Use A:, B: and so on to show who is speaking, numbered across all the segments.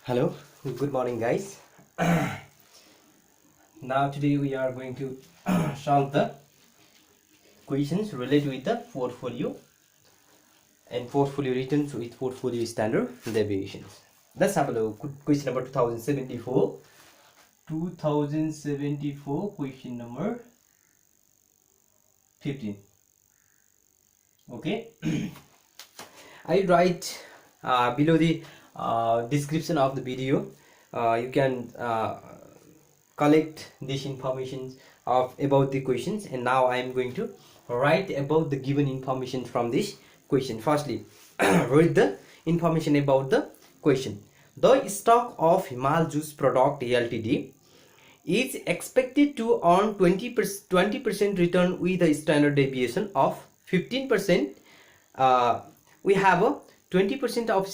A: Hello, good morning, guys. Now today we are going to solve the questions related with the portfolio and portfolio returns with portfolio standard deviations. Let's have a look. Question number 2074. 2074 question number 15. Okay. I write below the description of the video. You can collect this information about the questions, and now I am going to write about the given information from this question. Firstly, read the information about the question. The stock of Himal Juice Product Ltd is expected to earn 20% return with a standard deviation of 15%. We have a 20% of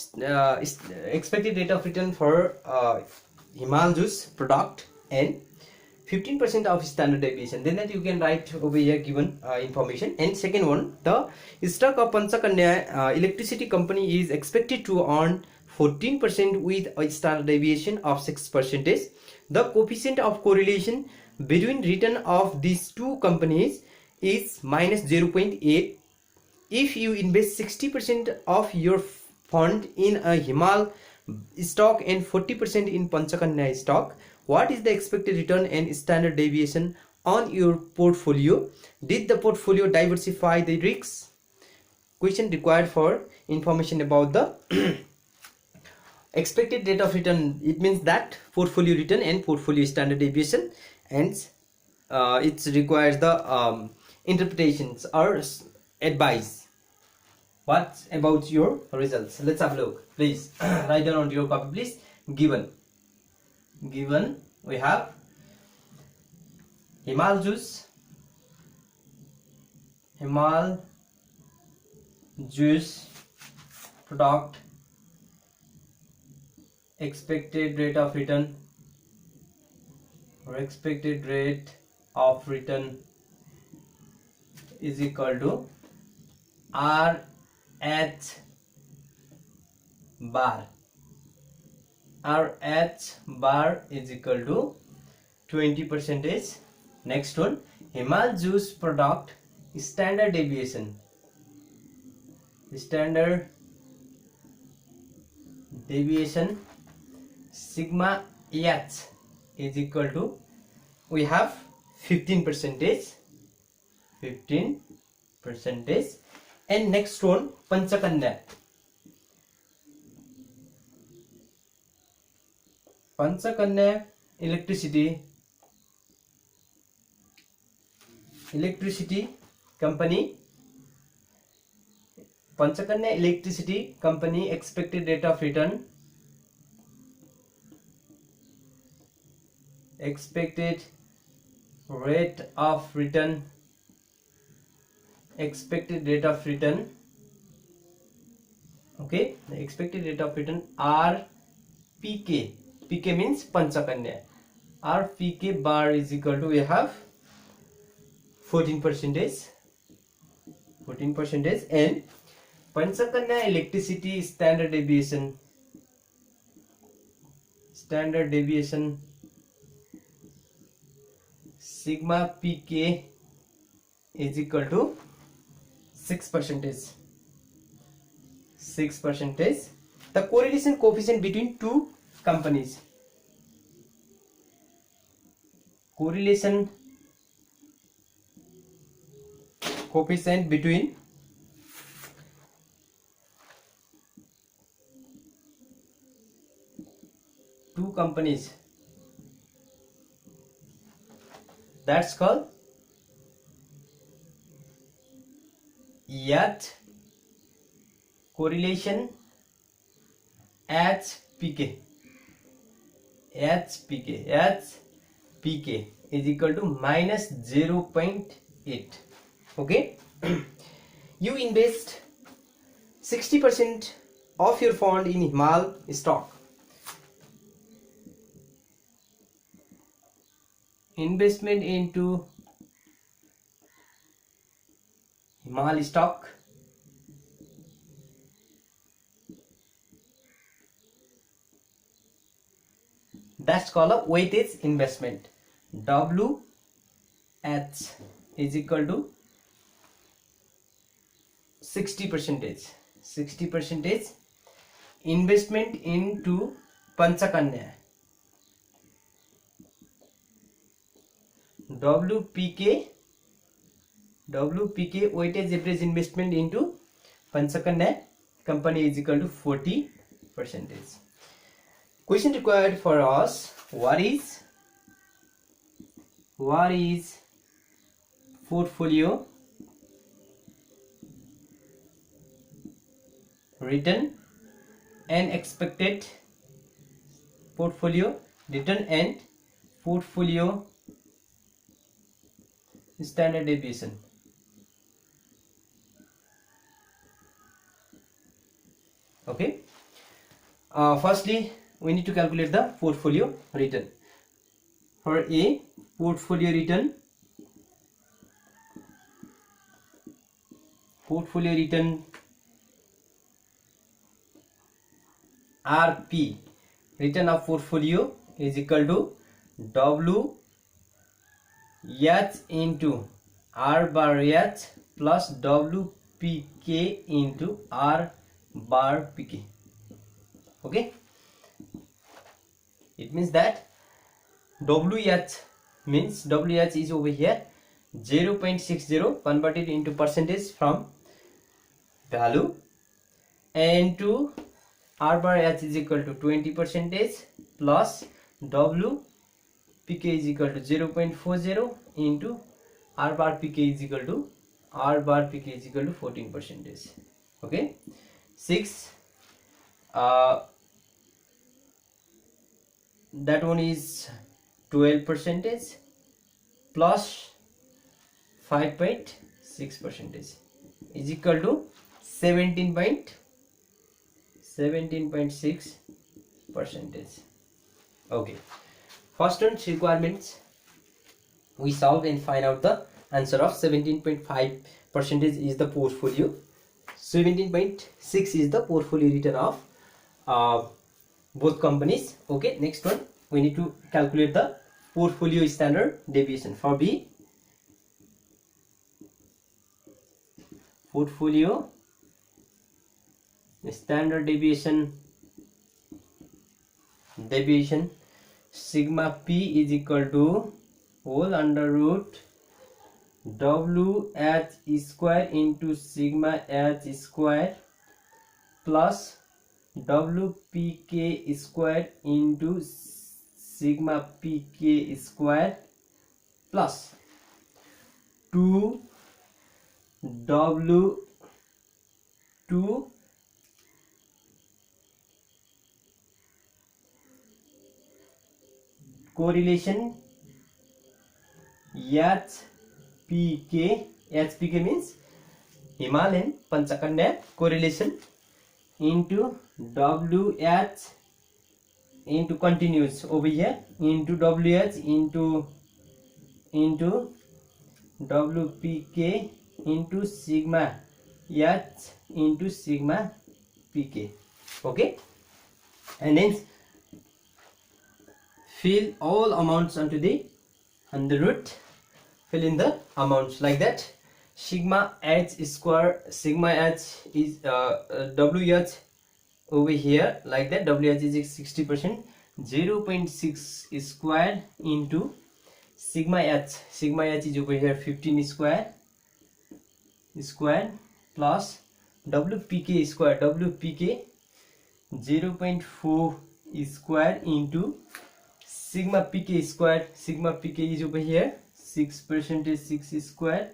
A: expected rate of return for Himal Juice product and 15% of standard deviation. Then that you can write over here given information. And second one, the stock of Panchakanya electricity company is expected to earn 14% with a standard deviation of 6%. The coefficient of correlation between return of these two companies is minus 0.8. If you invest 60% of your fund in a Himal stock and 40% in Panchakanya stock, what is the expected return and standard deviation on your portfolio? Did the portfolio diversify the risks? Question required for information about the expected rate of return. It means that portfolio return and portfolio standard deviation, and it requires the interpretations or advice. What about your results? Let's have a look. Please write down on your copy, please. Given we have Himal Juice product expected rate of return is equal to RH bar is equal to 20%. Next one, Himal Juice product standard deviation sigma h is equal to, we have 15%. And next one, Panchakanya electricity company, Panchakanya electricity company expected rate of return okay, the expected rate of return RPK, PK means Panchakanya, RPK bar is equal to, we have 14%, and Panchakanya electricity standard deviation sigma PK is equal to 6%. The correlation coefficient between two companies, between two companies, that's called H correlation HPK is equal to minus 0.8. okay. You invest 60% of your fund in Himal stock. Investment into Himal stock That's called a weighted investment. WH is equal to 60%. 60% investment into panchakanya. WPK weighted average investment into panchakanya company is equal to 40%. Question required for us: what is portfolio return and expected portfolio return and portfolio standard deviation? Okay. Firstly, we need to calculate the portfolio return. For a portfolio return RP, return of portfolio, is equal to WH into R bar H plus WPK into R bar PK. Okay, it means that WH is over here 0.60 converted into percentage from value, and to R bar H is equal to 20% plus WPK is equal to 0.40 into R bar PK is equal to 14%. Okay, 6 that one is 12% plus 5.6% is equal to 17.6%. Okay, first one's requirements we solve and find out the answer of 17.5% is the portfolio, 17.6 is the portfolio return of both companies. Okay, next one we need to calculate the portfolio standard deviation. For B, portfolio standard deviation sigma P is equal to whole under root WH square into sigma H square plus WPK square into sigma PK square plus 2W correlation HPK means Himal and Panchakanya correlation into WH into continuous over here into WH into WPK into sigma H into sigma PK. Okay, and then fill all amounts onto the under root, fill in the amounts like that. Sigma H square, sigma H is WH over here like that, WH is 60%, 0.6 square into sigma H is over here 15 square plus WPK square, WPK 0.4 square into sigma PK square, sigma PK is over here 6%, 6 square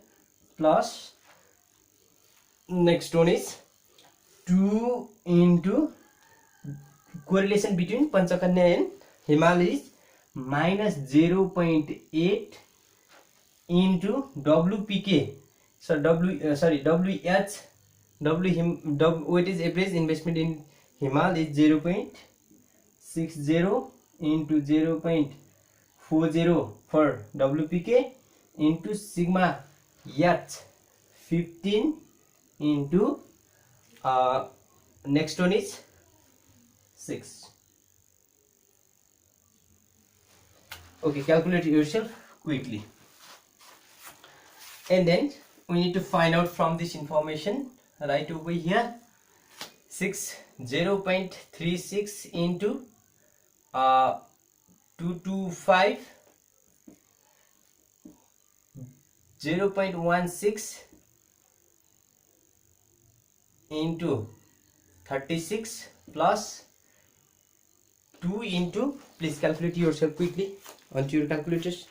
A: plus next one is 2 into correlation between Panchakanya and Himal is minus 0.8 into WPK, so WH what is average investment in Himal is 0.60 into 0.40 for WPK into sigma H 15 into next one is 6. Okay, calculate yourself quickly. And then we need to find out from this information right over here 0.36 into 225 0.16 into 36 plus 2 into, please calculate yourself quickly onto your calculators.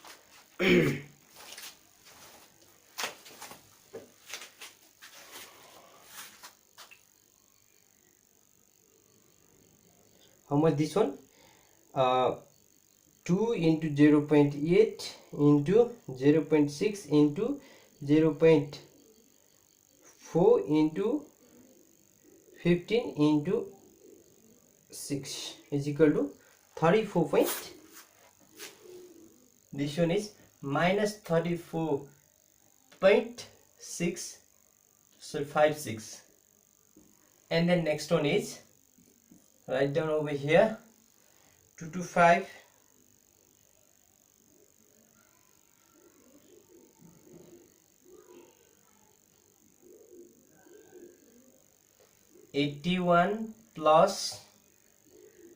A: How much this one? 2 into 0.8 into 0.6 into 0.4 into 15 into 6 is equal to 34 point. This one is minus 34.656. And then next one is, write down over here, 225 81 plus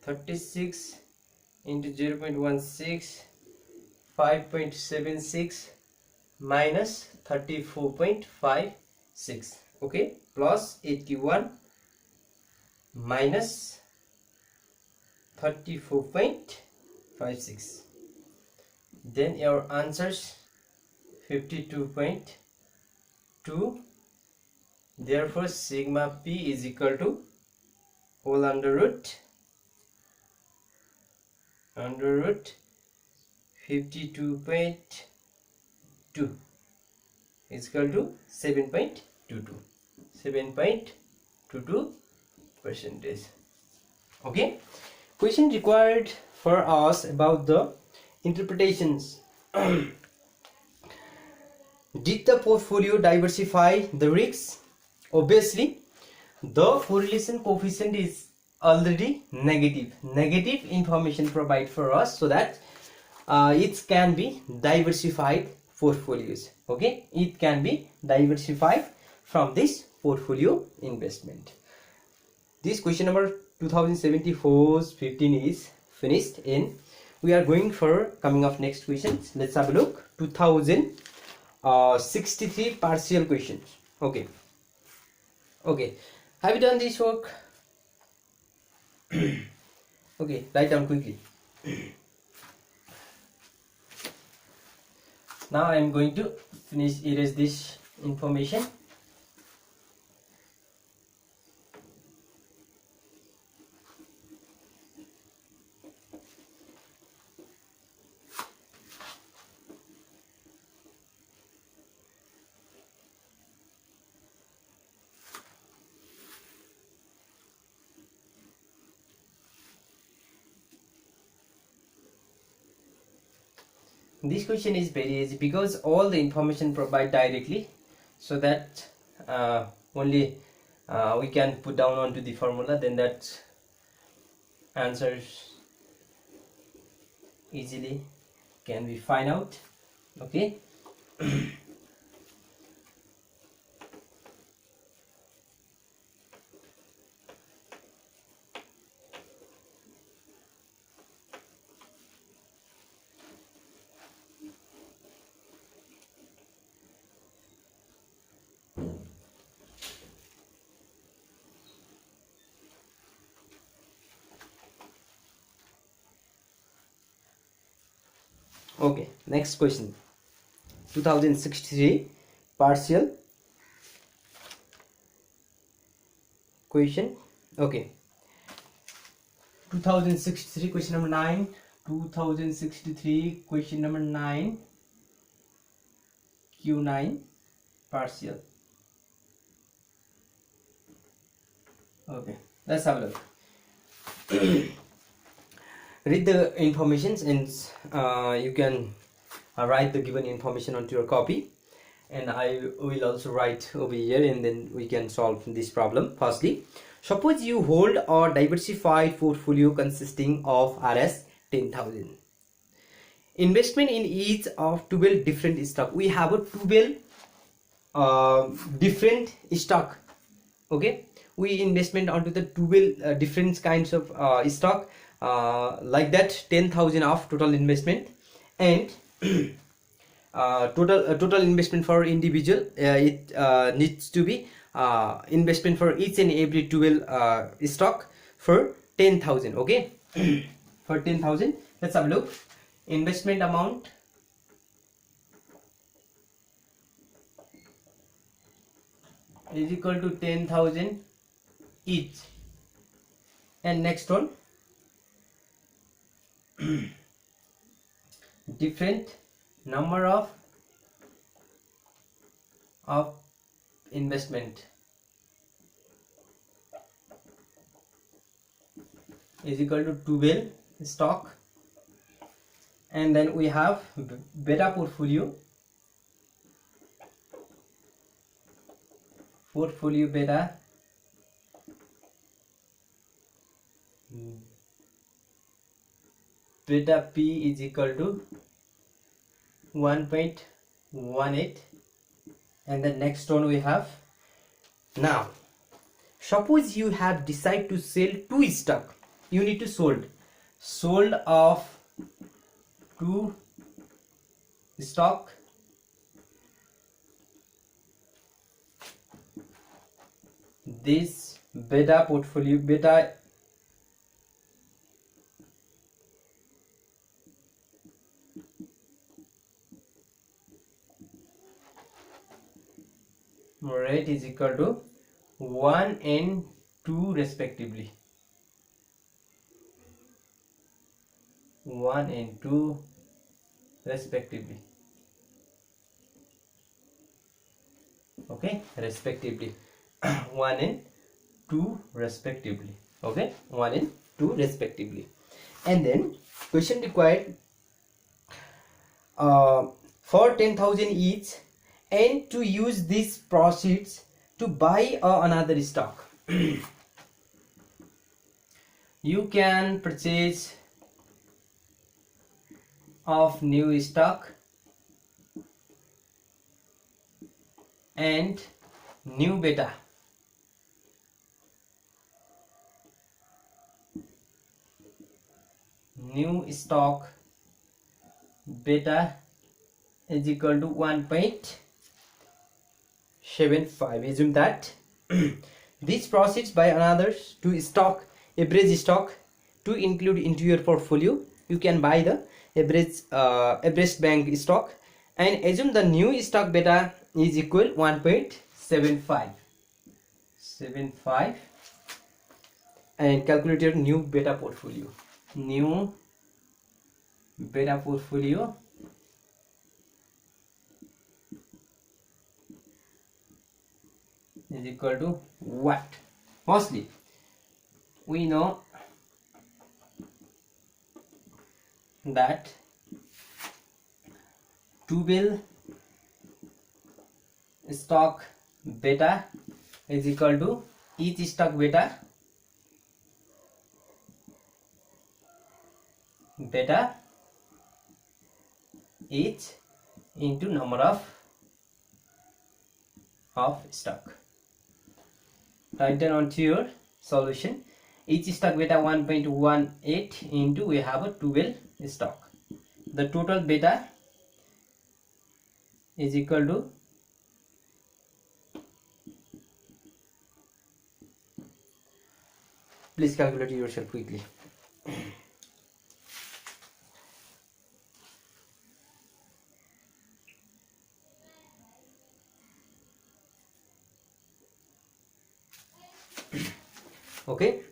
A: 36 into 0.16 5.76 minus 34.56. okay, plus 81 minus 34.56, then your answers 52.2. therefore sigma p is equal to whole under root 52.2 is equal to 7.22 percentage. Okay, question required for us about the interpretations. Did the portfolio diversify the risks? Obviously the correlation coefficient is already negative information provided for us, so that it can be diversified portfolios. Okay, it can be diversified from this portfolio investment. This question number 2074-15 is finished, and we are going for coming up next questions. Let's have a look. 2063 partial questions. Okay, have you done this work? Okay, write down quickly. Now I am going to erase this information. This question is very easy because all the information provided directly, so that only we can put down onto the formula, then that answers easily can be find out. Okay. Okay, next question. 2063 partial question. Okay, 2063 question number 9. 2063 question number 9, Q9 partial. Okay, let's have a look. Read the informations, and you can write the given information onto your copy, and I will also write over here, and then we can solve this problem. Firstly, suppose you hold a diversified portfolio consisting of Rs 10,000. investment in each of 12 different stock. We have a 12 different stock. Okay, we investment onto the 12 different kinds of stock, like that 10,000 of total investment. And total investment for individual, it needs to be investment for each and every 12 stock for 10,000. Okay. For 10,000, let's have a look. Investment amount is equal to 10,000 each. And next one, different number of investment is equal to 12 stock. And then we have beta portfolio beta P is equal to 1.18. and the next one we have. Now suppose you have decided to sell 2 stock, you need to sold of 2 stock. This beta portfolio beta rate is equal to 1 and 2 respectively. 1 and 2 respectively. Okay, respectively. 1 and 2 respectively. Okay, 1 and 2 respectively. And then question required for 10,000 each, and to use these proceeds to buy another stock. You can purchase of new stock and new beta. New stock beta is equal to 1.75. Assume that these proceeds by another to stock, average stock, to include into your portfolio. You can buy the average Everest Bank stock, and assume the new stock beta is equal 1.75, and calculate your new beta portfolio. New beta portfolio is equal to what? Firstly, we know that 12 stock beta is equal to each stock beta each into number of stock. Write down onto your solution. Each stock beta 1.18 into, we have a 12 stock. The total beta is equal to please calculate yourself quickly. Okay,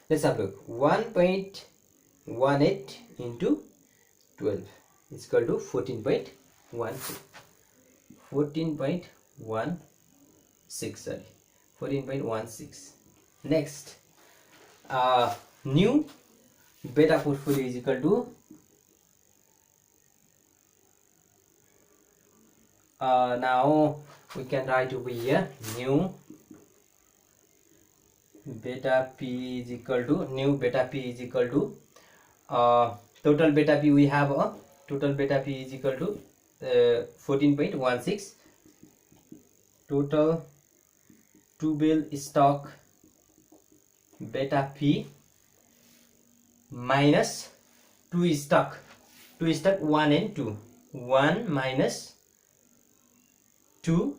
A: let's have a look. 1.18 into 12 is equal to 14.16. 14.16. Next, new beta portfolio is equal to now we can write over here new beta P is equal to Total beta p, we have a total beta p is equal to 14.16. Total 2 bill stock beta p minus 2 stock 1 and 2. 1 minus 2,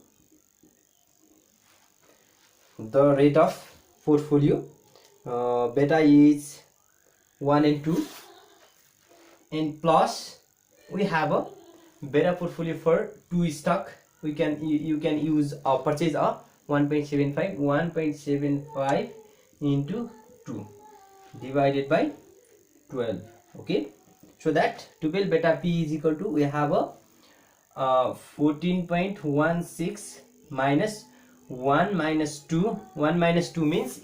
A: the rate of portfolio beta is 1 and 2, and plus we have a beta portfolio for 2 stock. We can you can use purchase a 1.75 into 2 divided by 12. Okay, so that 12 beta p is equal to, we have a 14.16 minus 1 minus 2. 1 minus 2 means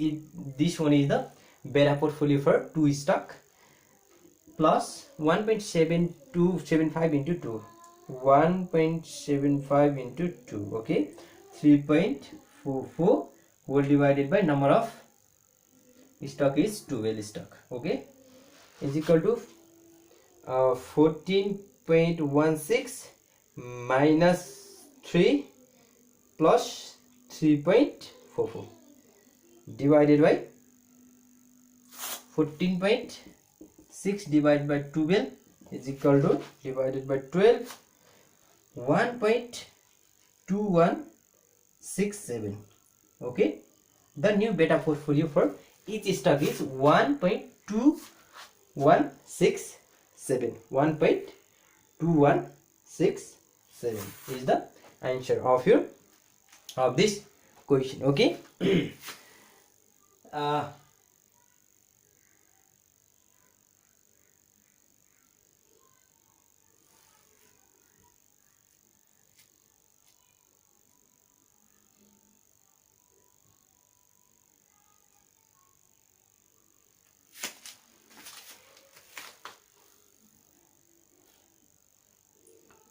A: this one is the beta portfolio for 2 stock, plus 1.7275 into 2. 1.75 into 2. Okay, 3.44 whole divided by number of stock is 12 stock. Okay, is equal to 14.16 minus 3 plus 3.44 divided by 14.6 divided by 12 is equal to divided by 12, 1.2167. Okay, the new beta portfolio for each stock is 1.2167. 1.2167 is the answer of this question. Okay.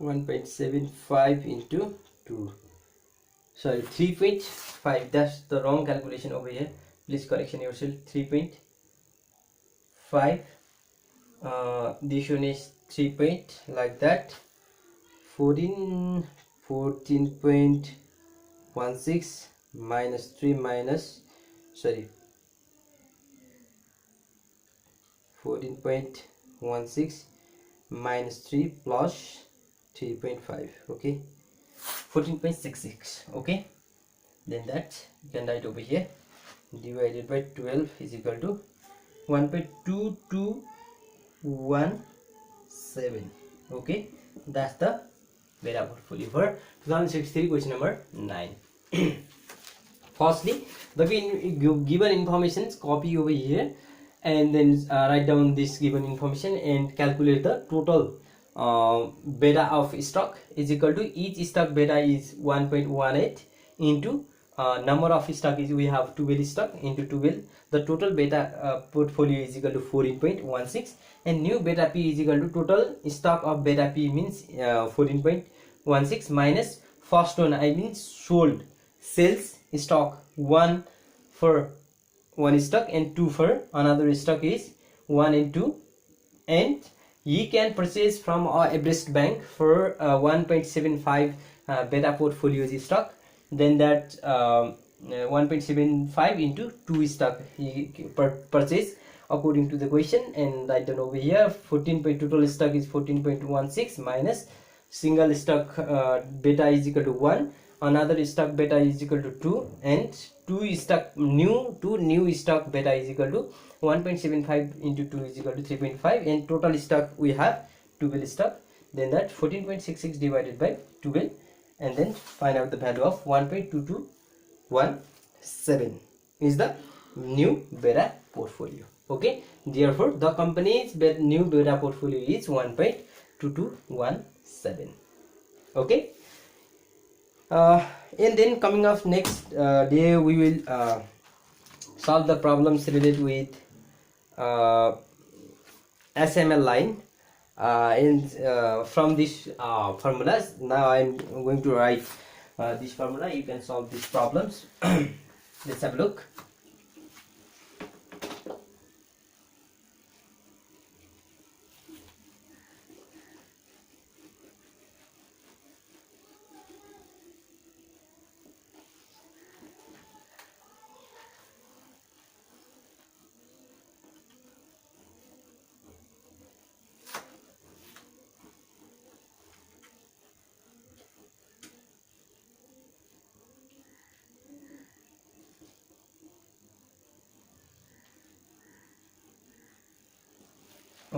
A: 1.75 into 2, sorry, 3.5, that's the wrong calculation over here, please correction yourself. 3.5, this one is 3 point like that. 14.16 minus 3 minus, sorry, 14.16 minus 3 plus 3.5. Okay, 14.66. okay, then that you can write over here, divided by 12 is equal to 1.2217. okay, that's the beta portfolio for 2063, question number 9. Firstly, the given information copy over here, and then write down this given information and calculate the total beta of stock is equal to, each stock beta is 1.18 into number of stock is, we have 12 stock into 12, the total beta portfolio is equal to 14.16, and new beta p is equal to total stock of beta p means 14.16 minus first one, I mean sold sales stock, 1 for one stock and 2 for another stock is 1 and 2, and you can purchase from Everest Bank for 1.75 beta portfolio stock, then that 1.75 into 2 stock you purchase according to the question, and write down over here 14. Total stock is 14.16 minus single stock beta is equal to 1, another stock beta is equal to 2, and 2 new stock beta is equal to 1.75 into 2 is equal to 3.5, and total stock we have 12 stock, then that 14.66 divided by 12, and then find out the value of 1.2217 is the new beta portfolio. Okay, therefore the company's new beta portfolio is 1.2217. okay, and then coming up next day we will solve the problems related with SML line, and from this formulas. Now I'm going to write this formula. You can solve these problems. Let's have a look.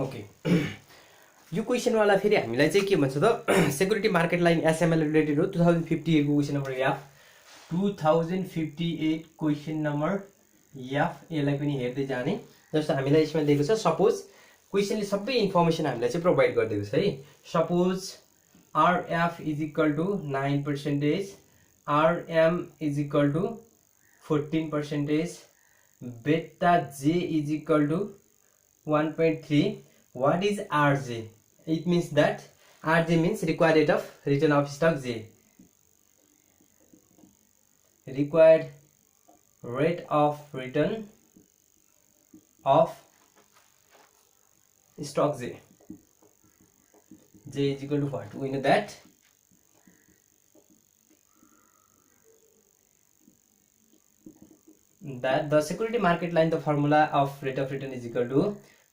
A: Okay yo question वाला फेरि हामीलाई चाहिँ के भन्छ त security market line SML related हो 2058 को question number F 2058 question number F यसलाई पनि हेर्दै जाने जस्तो हामीलाई यसमा दिएको छ सपोज क्वेसनले सबै इन्फर्मेसन हामीलाई चाहिँ प्रोभाइड गरिदिएको छ है suppose RF is equal to 9% RM is equal to 14% beta J is equal to 1.3 what is RJ it means that RJ means required rate of return of stock J required rate of return of stock J is equal to what we know that the security market line the formula of rate of return is equal to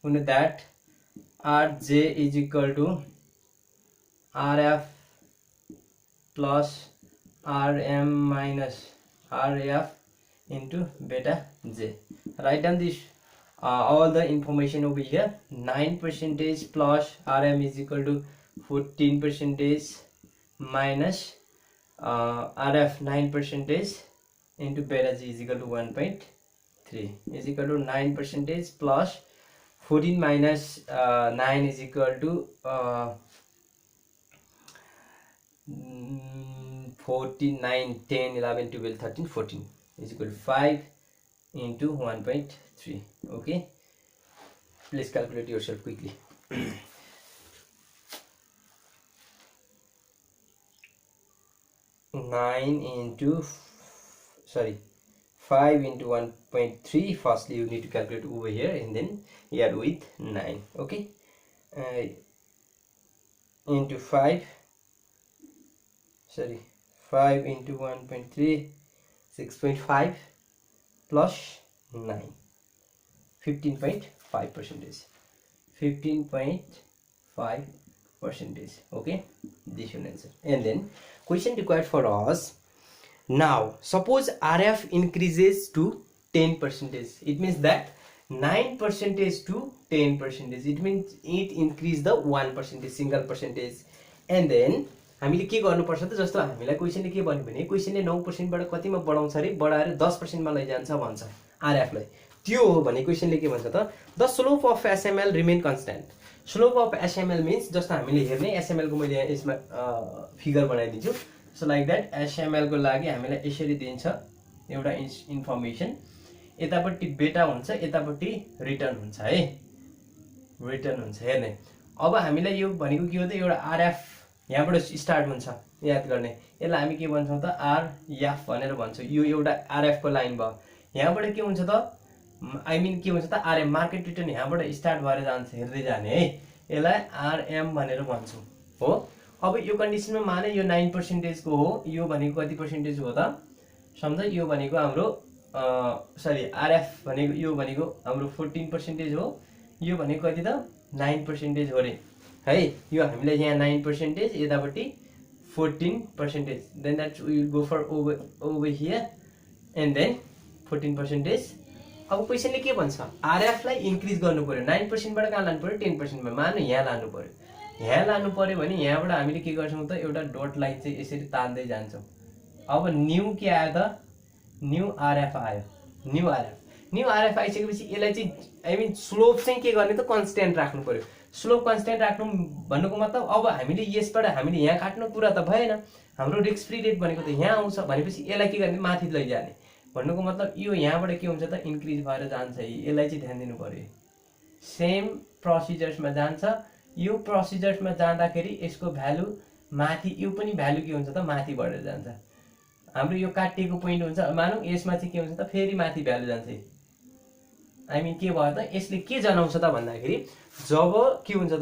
A: we know that RJ is equal to RF plus RM minus RF into beta J. Write down this all the information over here. 9% plus RM is equal to 14% minus RF 9% into beta J is equal to 1.3 is equal to 9% plus 14 minus 9 is equal to 14 9 10 11 12 13 14 is equal to 5 into 1.3 okay please calculate yourself quickly 9 into 5 into 1.3 firstly you need to calculate over here and then add with 9 okay into 5 into 1.3 6.5 plus 9 15.5% 15.5% okay this one answer and then question required for us now suppose RF increases to 10% it means that 9% to 10% it means it increase the 1% single percentage and then हामीले के गर्नुपर्छ त जस्तो हामीलाई क्वेशनले के भन्यो भने क्वेशनले 9% बाट कतिमा बढाउँछ रे बढाएर 10% मा लैजान्छ भन्छ आरएफ लाई त्यो हो भने क्वेशनले के भन्छ त the slope of SML remain constant slope of SML mince जस्तो हामीले हेर्ने एसएमएल को मैले यसमा फिगर बनाइदिन्छु सो लाइक दैट एसएमएल को लागि हामीलाई यसरी दिन्छ एउटा इन्फर्मेसन यतापट्टि बेटा हुन्छ यतापट्टि रिटर्न हुन्छ है रिटर्न हुन्छ हेर्ने अब हामीलाई यो भनेको के हो त एउटा आरएफ यहाँबाट स्टार्ट हुन्छ याद गर्ने यसलाई हामी के भन्छौं त आरएफ भनेर भन्छौं यो एउटा आरएफ को लाइन भयो यहाँबाट के हुन्छ त आई मिन के हुन्छ त आरएम मार्केट रिटर्न यहाँबाट स्टार्ट भएर जान्छ हेर्दै जाने है यसलाई आरएम भनेर भन्छौं हो अब यो कन्डिसनमा माने यो 9% को हो यो भनेको कति पर्सेन्टेज हो त सम्झ यो भनेको हाम्रो आरएफ भनेको यो भनेको हाम्रो 14% हो यो भनेको कति त 9% हो रे है यो हामीले यहाँ 9% यतापट्टि 14% then that we will go for over here and then 14% अब क्वेशनले के भन्छ आरएफ लाई इन्क्रिज गर्नु पर्यो 9% बाट कहाँ लानु पर्यो 10% मा मान्नु यहाँ लानु पर्यो यहाँ लानु पर्यो भने यहाँबाट हामीले के गर्छौं त एउटा डट लाइन चाहिँ यसरी तान्दै जान्छौं अब न्यू के आयो त न्यू आरएफ आयो न्यू आरएफ आइसकेपछि यसलाई चाहिँ आई मिन स्लोप चाहिँ के गर्ने त कन्स्टेन्ट राख्नु पर्यो स्लोप कन्स्टेन्ट राख्नु भन्नुको मतलब अब हामीले यसबाट हामीले यहाँ काट्नु कुरा त भएन हाम्रो रिस्क फ्री रेट भनेको त यहाँ आउँछ भनेपछि यसलाई के गर्ने माथि लैजाने भन्नुको मतलब यो यहाँबाट के हुन्छ त इन्क्रिज भएर जान्छ यसलाई चाहिँ ध्यान दिनु पर्यो सेम प्रोसिजर्समा जान्छ यो प्रोसिजर्समा जाँदाखेरि यसको भ्यालु माथि यो पनि भ्यालु के हुन्छ त माथि बढेर जान्छ हाम्रो यो काटिएको पोइन्ट हुन्छ मानौ यसमा चाहिँ के हुन्छ त फेरि माथि भ्यालु जान्छ आई मिन के भयो त यसले के जनाउँछ त भन्दाखेरि जब के हुन्छ त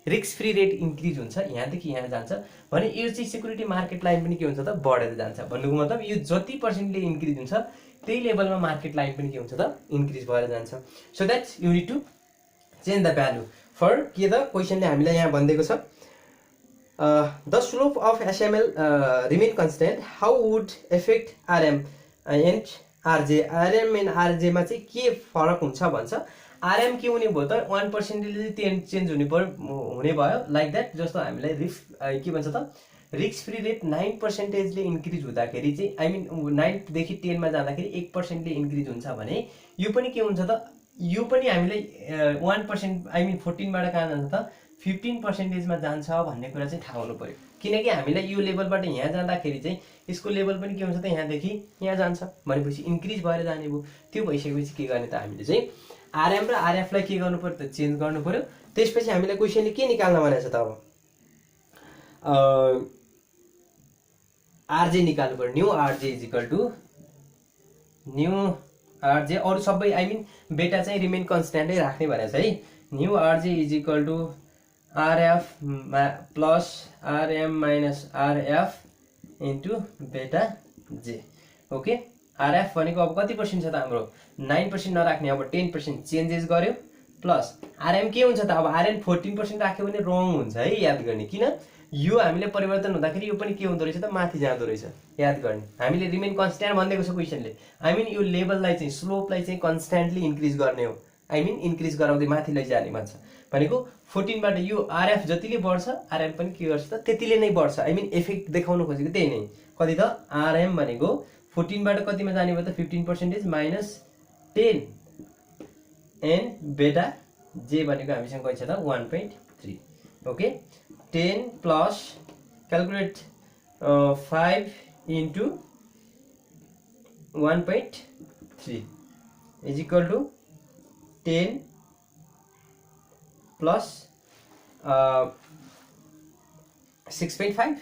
A: रिस्क फ्री रेट इन्क्रिज हुन्छ यहाँदेखि यहाँ जान्छ भने यो चाहिँ सेक्युरिटी मार्केट लाइन पनि के हुन्छ त बढेर जान्छ भन्नुको मतलब यो जति पर्सेन्टले इन्क्रिज हुन्छ त्यही लेभलमा मार्केट लाइन पनि के हुन्छ त इन्क्रिज भएर जान्छ so that you need to change the value for के त क्वेशनले हामीलाई यहाँ भन्दिएको छ the slope of SML remain constant how would effect RM and RJ RM and RJ मा चाहिँ के फरक हुन्छ भन्छ आरएम के हुने भयो त 1% चेन्ज हुने भयो लाइक द्याट। जस्तो हामीलाई के भन्छ त रिस्क फ्री रेट 9% ले इन्क्रिज हुँदाखेरि चाहिँ आई मिन 9 देखि 10 मा जाँदाखेरि 1% ले इन्क्रिज हुन्छ भने यो पनि के हुन्छ त यो पनि हामीलाई 1% आई मिन 14 बाट कहाँ जान्छ त 15% मा जान्छ भन्ने कुरा चाहिँ थाहा हुनु पर्यो। किनकि हामीलाई यो लेभलबाट यहाँ जाँदाखेरि चाहिँ यसको लेभल पनि के हुन्छ त यहाँदेखि यहाँ जान्छ भनेपछि इन्क्रिज भएर जाने भयो। त्यो भइसकेपछि के गर्ने त हामीले चाहिँ आरएम र आरएफ लाई के गर्नु पर्यो त चेन्ज गर्नु पर्यो। त्यसपछि हामीलाई क्वेशनले के निकाल्न भनेको छ त अब आरजे निकाल्नु पर्यो। New RJ is equal to new RJ अरु सबै आई मिन बेटा चाहिँ रिमेन कन्स्ट्यान्टै राख्ने भनेको छ है। New RJ is equal to RF plus RM minus RF into beta J. Okay RF भनेको अब कति पर्सेन्ट छ त हाम्रो 9% नराख्ने अब 10% चेन्जेस गर्यो प्लस आरएम के हुन्छ त अब आरएम 14% राख्यो भने रङ हुन्छ है याद गर्ने। किन यो हामीले परिवर्तन हुँदाखेरि यो पनि के हुँदो रहेछ त माथि जाँदो रहेछ याद गर्ने। हामीले रिमेन कन्स्ट्यान्ट भनिदिएको छ क्वेशनले आई मिन यो लेभललाई चाहिँ स्लोपलाई चाहिँ कन्स्ट्यान्टली इन्क्रिज गर्ने हो आई मिन इन्क्रिज गराउँदै माथि लैजाने भन्छ भनेको 14 बाट यो आरएफ जतिले बढ्छ आरएम पनि के गर्छ त त्यतिले नै बढ्छ आई मिन इफेक्ट देखाउन खोजेको त्यही नै। कति त आरएम भनेको 14 बाट कतिमा जाने भयो त 15% माइनस 10 एन्ड बेटा जे भनेको हामीसँग कति छ त 1.3। Okay 10 plus calculate 5 into 1.3 is equal to 10 plus 6.5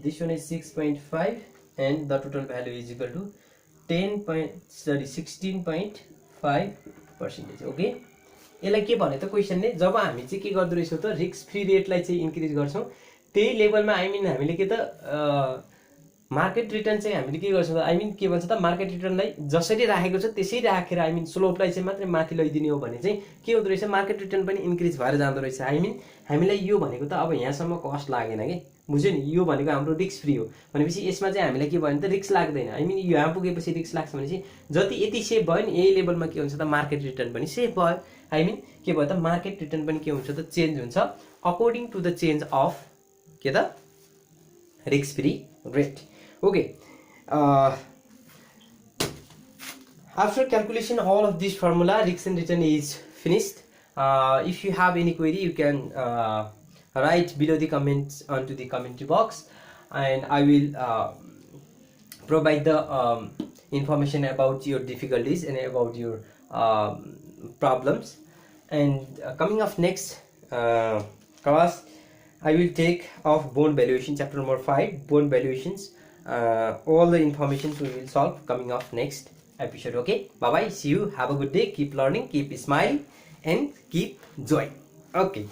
A: this one is 6.5 and the total value is equal to 16.5%। Okay यसलाई के भने त क्वेशनले जब हामी चाहिँ के गर्दो रहेछौँ त रिस्क फ्री रेटलाई चाहिँ इन्क्रिज गर्छौँ त्यही लेभलमा आई मिन हामीले के त मार्केट रिटर्न चाहिँ हामीले के गर्छौँ त आई मिन के भन्छ त मार्केट रिटर्नलाई जसरी राखेको छ त्यसै राखेर आई मिन स्लोपलाई चाहिँ मात्रै माथि लैदिने हो भने चाहिँ के हुँदो रहेछ मार्केट रिटर्न पनि इन्क्रिज भएर जाँदो रहेछ। आई मिन हामीलाई यो भनेको त अब यहाँसम्म कस्ट लागेन कि बुझ्यो नि यो भनेको हाम्रो रिस्क फ्री हो भनेपछि यसमा चाहिँ हामीलाई के भयो भने त रिस्क लाग्दैन आई मिन यो यहाँ पुगेपछि रिस्क लाग्छ भनेपछि जति यति सेफ भयो नि यही लेभलमा के हुन्छ त मार्केट रिटर्न पनि सेफ भयो। आई मिन के भयो त मार्केट रिटर्न पनि के हुन्छ त चेन्ज हुन्छ according to the change of के त risk free rate. Okay, after calculation all of this formula risk and return is finished. If you have any query you can write below the comments onto the commentary box and I will provide the information about your difficulties and about your problems. And coming up next class I will take of bond valuation chapter number 5 bond valuations. All the information we will solve coming up next episode. Okay, bye bye, see you, have a good day, keep learning, keep smiling and keep joy. Okay.